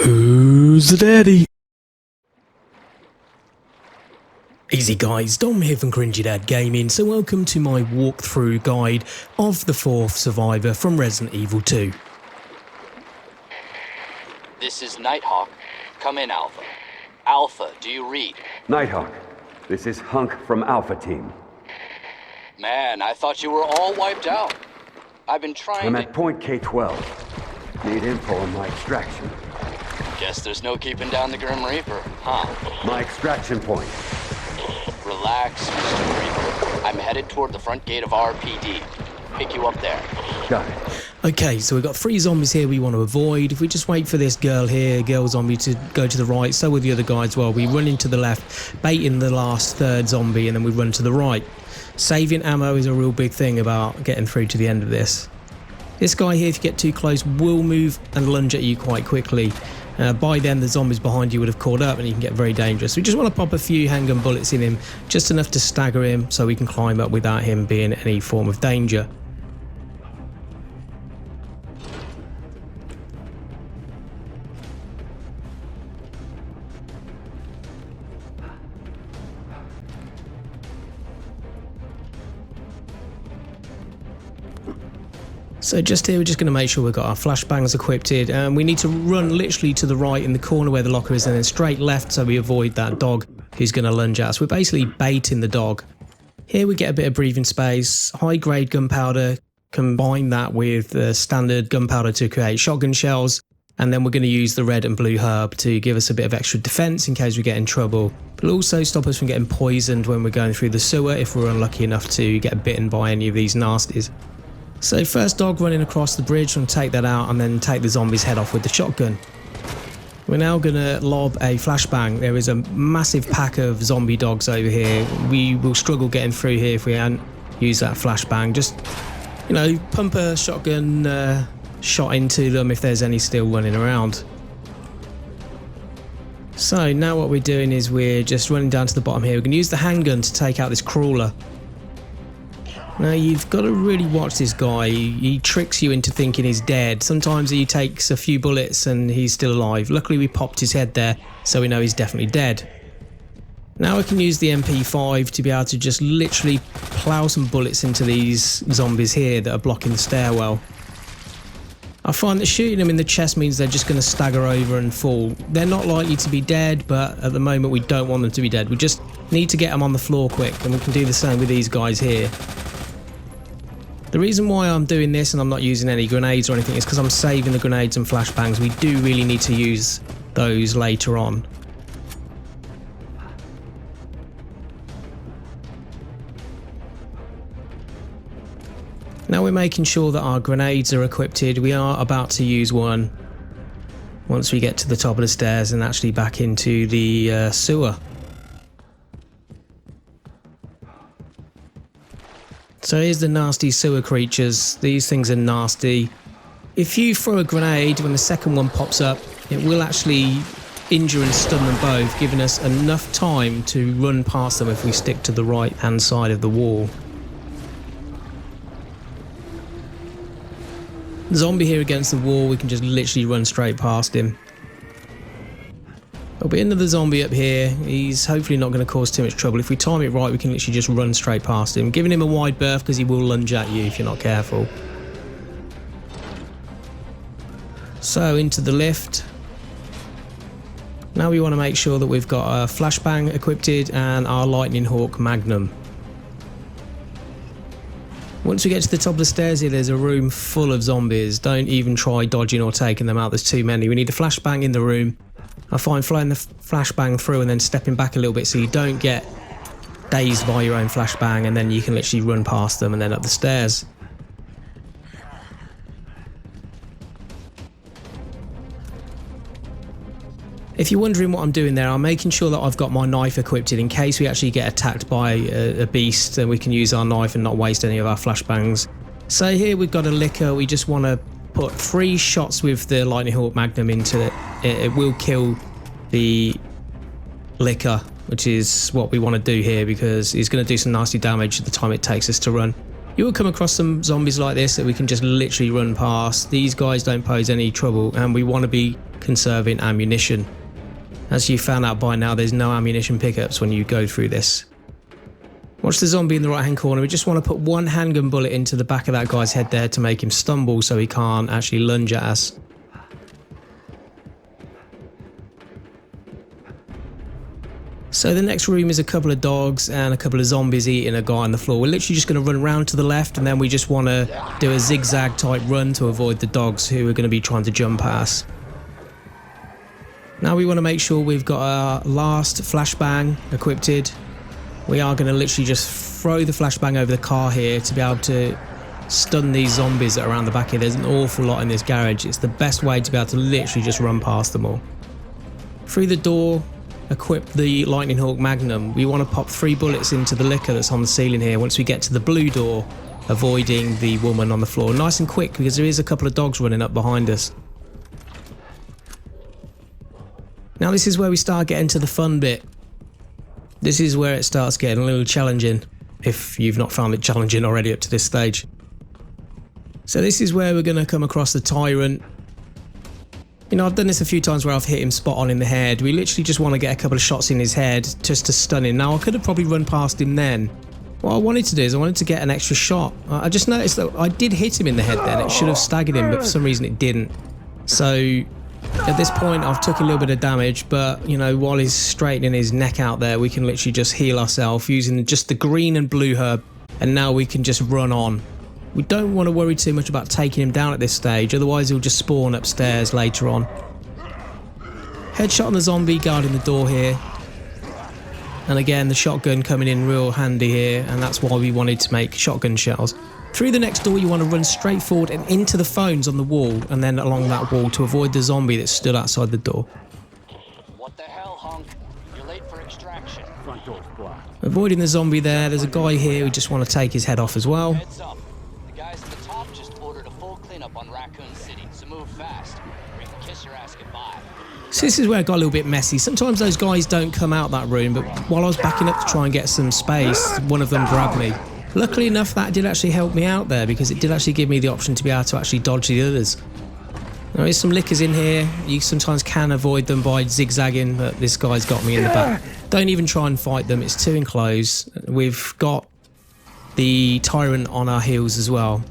Who's the daddy? Easy guys, Dom here from Cringy Dad Gaming, so welcome to my walkthrough guide of the 4th Survivor from Resident Evil 2. This is Nighthawk. Come in, Alpha. Alpha, do you read? Nighthawk, this is Hunk from Alpha Team. Man, I thought you were all wiped out. I've been trying I'm to... at point K-12. Need info on my extraction. Guess there's no keeping down the Grim Reaper, huh? My extraction point. Relax, Mr. Reaper. I'm headed toward the front gate of RPD. Pick you up there. Got it. Okay, so we've got 3 zombies here we want to avoid. If we just wait for this girl here, girl zombie, to go to the right, so with the other guy as well. We run into the left, baiting the last 3rd zombie, and then we run to the right. Saving ammo is a real big thing about getting through to the end of this. This guy here, if you get too close, will move and lunge at you quite quickly. By then, the zombies behind you would have caught up and you can get very dangerous. We just want to pop a few handgun bullets in him, just enough to stagger him so we can climb up without him being any form of danger. So just here, we're just going to make sure we've got our flashbangs equipped, and we need to run literally to the right in the corner where the locker is, and then straight left so we avoid that dog who's going to lunge at us. We're basically baiting the dog. Here we get a bit of breathing space, high grade gunpowder, combine that with standard gunpowder to create shotgun shells, and then we're going to use the red and blue herb to give us a bit of extra defense in case we get in trouble. But it'll also stop us from getting poisoned when we're going through the sewer if we're unlucky enough to get bitten by any of these nasties. So first dog running across the bridge, and take that out and then take the zombie's head off with the shotgun. We're now going to lob a flashbang. There is a massive pack of zombie dogs over here. We will struggle getting through here if we hadn't used that flashbang. Just, you know, pump a shotgun shot into them if there's any still running around. So now what we're doing is we're just running down to the bottom here. We can use the handgun to take out this crawler. Now you've got to really watch this guy. He tricks you into thinking he's dead. Sometimes he takes a few bullets and he's still alive. Luckily we popped his head there, so we know he's definitely dead. Now I can use the MP5 to be able to just literally plough some bullets into these zombies here that are blocking the stairwell. I find that shooting them in the chest means they're just going to stagger over and fall. They're not likely to be dead, but at the moment we don't want them to be dead. We just need to get them on the floor quick, and we can do the same with these guys here. The reason why I'm doing this and I'm not using any grenades or anything is because I'm saving the grenades and flashbangs. We do really need to use those later on. Now we're making sure that our grenades are equipped. We are about to use one once we get to the top of the stairs and actually back into the sewer. So here's the nasty sewer creatures. These things are nasty. If you throw a grenade when the second one pops up, it will actually injure and stun them both, giving us enough time to run past them if we stick to the right hand side of the wall. Zombie here against the wall, we can just literally run straight past him. There'll be another zombie up here. He's hopefully not going to cause too much trouble. If we time it right, we can literally just run straight past him, giving him a wide berth because he will lunge at you if you're not careful. So into the lift. Now we want to make sure that we've got a flashbang equipped and our Lightning Hawk Magnum. Once we get to the top of the stairs here, there's a room full of zombies. Don't even try dodging or taking them out. There's too many. We need a flashbang in the room. I find flying the flashbang through and then stepping back a little bit so you don't get dazed by your own flashbang, and then you can literally run past them and then up the stairs. If you're wondering what I'm doing there, I'm making sure that I've got my knife equipped in case we actually get attacked by a beast, and we can use our knife and not waste any of our flashbangs. So here we've got a licker. We just want to put 3 shots with the Lightning Hawk Magnum into it. It will kill the licker, which is what we want to do here because it's going to do some nasty damage at the time it takes us to run. You will come across some zombies like this that we can just literally run past. These guys don't pose any trouble, and we want to be conserving ammunition. As you found out by now, there's no ammunition pickups when you go through this. Watch the zombie in the right hand corner. We just want to put one handgun bullet into the back of that guy's head there to make him stumble so he can't actually lunge at us. So the next room is a couple of dogs and a couple of zombies eating a guy on the floor. We're literally just going to run around to the left, and then we just want to do a zigzag type run to avoid the dogs who are going to be trying to jump at us. Now we want to make sure we've got our last flashbang equipped. We are going to literally just throw the flashbang over the car here to be able to stun these zombies that are around the back here. There's an awful lot in this garage. It's the best way to be able to literally just run past them all. Through the door, equip the Lightning Hawk Magnum. We want to pop 3 bullets into the liquor that's on the ceiling here once we get to the blue door, avoiding the woman on the floor. Nice and quick, because there is a couple of dogs running up behind us. Now this is where we start getting to the fun bit. This is where it starts getting a little challenging, if you've not found it challenging already up to this stage. So this is where we're going to come across the Tyrant. You know, I've done this a few times where I've hit him spot on in the head. We literally just want to get a couple of shots in his head just to stun him. Now I could have probably run past him then. What I wanted to do is I wanted to get an extra shot. I just noticed that I did hit him in the head then. It should have staggered him, but for some reason it didn't. So at this point I've took a little bit of damage, but you know, while he's straightening his neck out there, we can literally just heal ourselves using just the green and blue herb, and now we can just run on. We don't want to worry too much about taking him down at this stage, otherwise he'll just spawn upstairs later on. Headshot on the zombie guarding the door here, and again the shotgun coming in real handy here, and that's why we wanted to make shotgun shells. Through the next door you want to run straight forward and into the phones on the wall, and then along that wall to avoid the zombie that stood outside the door. What the hell, hunk? You're late for extraction. Front door's blocked. Avoiding the zombie there, there's a guy here we just want to take his head off as well. Heads up. The guys at the top just ordered a full cleanup on Raccoon City, so move fast. Or you can kiss your ass goodbye. So this is where it got a little bit messy. Sometimes those guys don't come out that room, but while I was backing up to try and get some space, one of them grabbed me. Luckily enough, that did actually help me out there, because it did actually give me the option to be able to actually dodge the others. There is some lickers in here. You sometimes can avoid them by zigzagging, but this guy's got me in the back. Don't even try and fight them, it's too enclosed. We've got the Tyrant on our heels as well.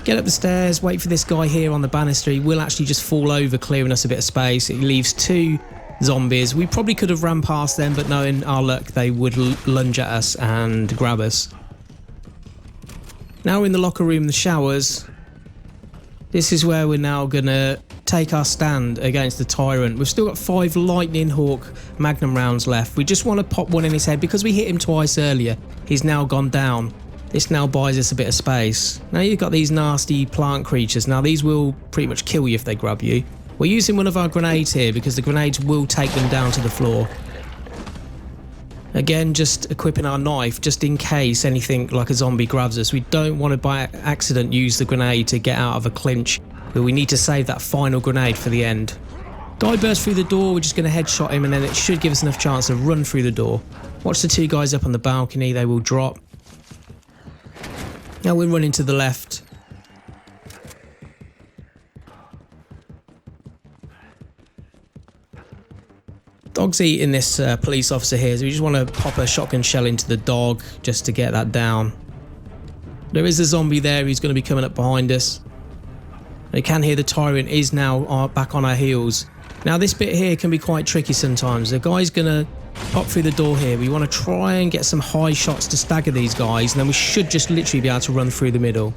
Get up the stairs, wait for this guy here on the banister. He will actually just fall over, clearing us a bit of space. It leaves 2 zombies. We probably could have ran past them, but knowing our luck, they would lunge at us and grab us. Now we're in the locker room, the showers. This is where we're now going to take our stand against the Tyrant. We've still got 5 Lightning Hawk Magnum rounds left. We just want to pop one in his head because we hit him twice earlier. He's now gone down. This now buys us a bit of space. Now you've got these nasty plant creatures. Now these will pretty much kill you if they grab you. We're using one of our grenades here because the grenades will take them down to the floor. Again, just equipping our knife just in case anything like a zombie grabs us. We don't want to by accident use the grenade to get out of a clinch, but we need to save that final grenade for the end. Guy bursts through the door, we're just going to headshot him, and then it should give us enough chance to run through the door. Watch the 2 guys up on the balcony, they will drop. Now we're running to the left. Dog's eating this police officer here, so we just want to pop a shotgun shell into the dog just to get that down. There is a zombie there who's going to be coming up behind us. You can hear the Tyrant is now back on our heels. Now this bit here can be quite tricky sometimes. The guy's going to pop through the door here. We want to try and get some high shots to stagger these guys, and then we should just literally be able to run through the middle.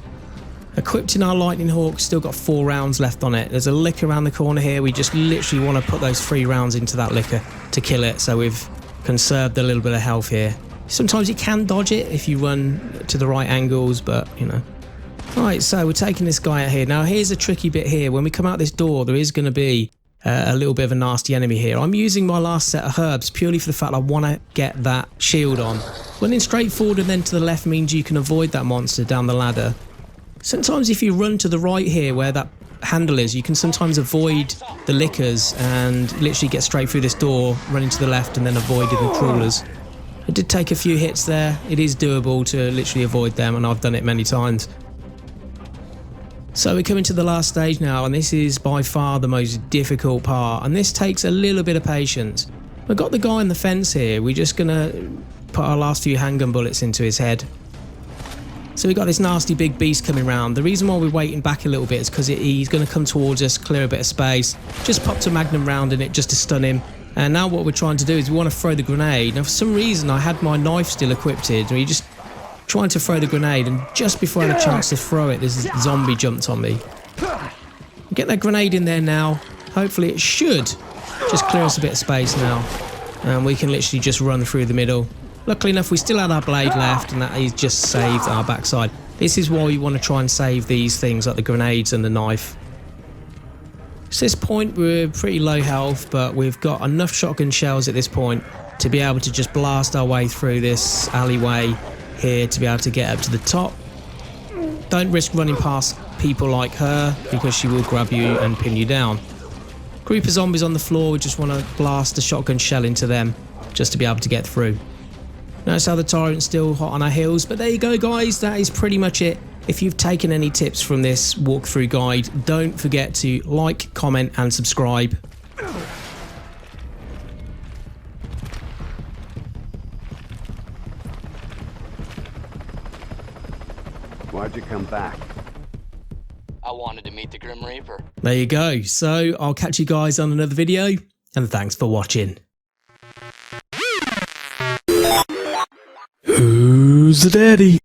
Equipped in our Lightning Hawk, still got 4 rounds left on it. There's a licker around the corner here. We just literally want to put those 3 rounds into that licker to kill it, so we've conserved a little bit of health here. Sometimes you can dodge it if you run to the right angles, but you know. Right, so we're taking this guy out here. Now here's a tricky bit here. When we come out this door, there is going to be a little bit of a nasty enemy here. I'm using my last set of herbs purely for the fact I want to get that shield on. Running straight forward and then to the left means you can avoid that monster down the ladder. Sometimes if you run to the right here where that handle is, you can sometimes avoid the lickers and literally get straight through this door, running to the left and then avoiding the crawlers. I did take a few hits there. It is doable to literally avoid them, and I've done it many times. So we're coming to the last stage now, and this is by far the most difficult part, and this takes a little bit of patience. We've got the guy on the fence here. We're just gonna put our last few handgun bullets into his head. So we've got this nasty big beast coming around. The reason why we're waiting back a little bit is because he's going to come towards us, clear a bit of space. Just popped a magnum round in it just to stun him. And now what we're trying to do is we want to throw the grenade. Now for some reason I had my knife still equipped, and we're just trying to throw the grenade, and just before I had a chance to throw it, this zombie jumped on me. Get that grenade in there now. Hopefully it should just clear us a bit of space now, and we can literally just run through the middle. Luckily enough, we still had our blade left, and that has just saved our backside. This is why you want to try and save these things like the grenades and the knife. At this point, we're pretty low health, but we've got enough shotgun shells at this point to be able to just blast our way through this alleyway here to be able to get up to the top. Don't risk running past people like her, because she will grab you and pin you down. Group of zombies on the floor, we just want to blast a shotgun shell into them just to be able to get through. Notice how the tyrant's still hot on our heels, but there you go guys, that is pretty much it. If you've taken any tips from this walkthrough guide, don't forget to like, comment and subscribe. Why'd you come back? I wanted to meet the Grim Reaper. There you go. So I'll catch you guys on another video, and thanks for watching. Who's the daddy?